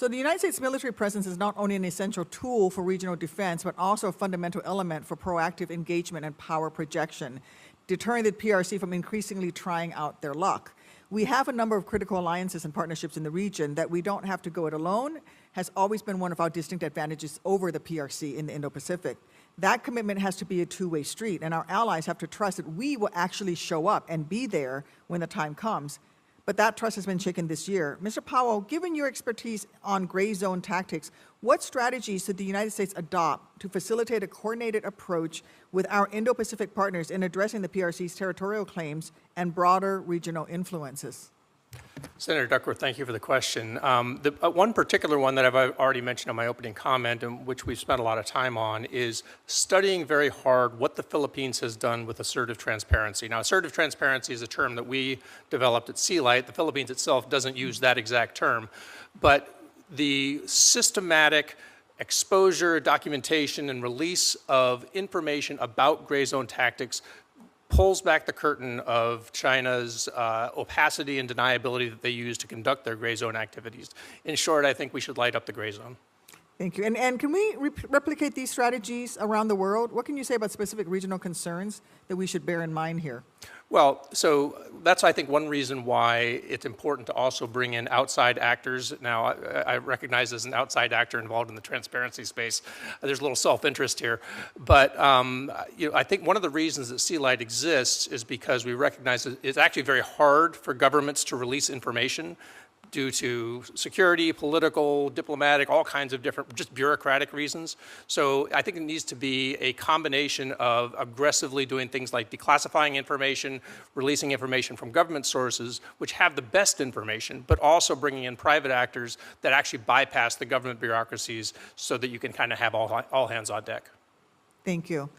So the United States military presence is not only an essential tool for regional defense, but also a fundamental element for proactive engagement and power projection, deterring the PRC from increasingly trying out their luck. We have a number of critical alliances and partnerships in the region. That we don't have to go it alone has always been one of our distinct advantages over the PRC in the Indo-Pacific. That commitment has to be a two-way street, and our allies have to trust that we will actually show up and be there when the time comes. But that trust has been shaken this year. Mr. Powell, given your expertise on gray zone tactics, what strategies should the United States adopt to facilitate a coordinated approach with our Indo-Pacific partners in addressing the PRC's territorial claims and broader regional influences? Senator Duckworth, thank you for the question. One particular one that I've already mentioned in my opening comment, and which we've spent a lot of time on, is studying very hard what the Philippines has done with assertive transparency. Now, assertive transparency is a term that we developed at SeaLight. The Philippines itself doesn't use that exact term, but the systematic exposure, documentation, and release of information about gray zone tactics pulls back the curtain of China's opacity and deniability that they use to conduct their gray zone activities. In short, I think we should light up the gray zone. Thank you. And can we replicate these strategies around the world? What can you say about specific regional concerns that we should bear in mind here? Well, so that's, I think, one reason why it's important to also bring in outside actors. Now, I recognize as an outside actor involved in the transparency space, there's a little self-interest here. But I think one of the reasons that SeaLight exists is because we recognize that it's actually very hard for governments to release information due to security, political, diplomatic, all kinds of different, just bureaucratic reasons. So I think it needs to be a combination of aggressively doing things like declassifying information, releasing information from government sources, which have the best information, but also bringing in private actors that actually bypass the government bureaucracies so that you can kind of have all hands on deck. Thank you.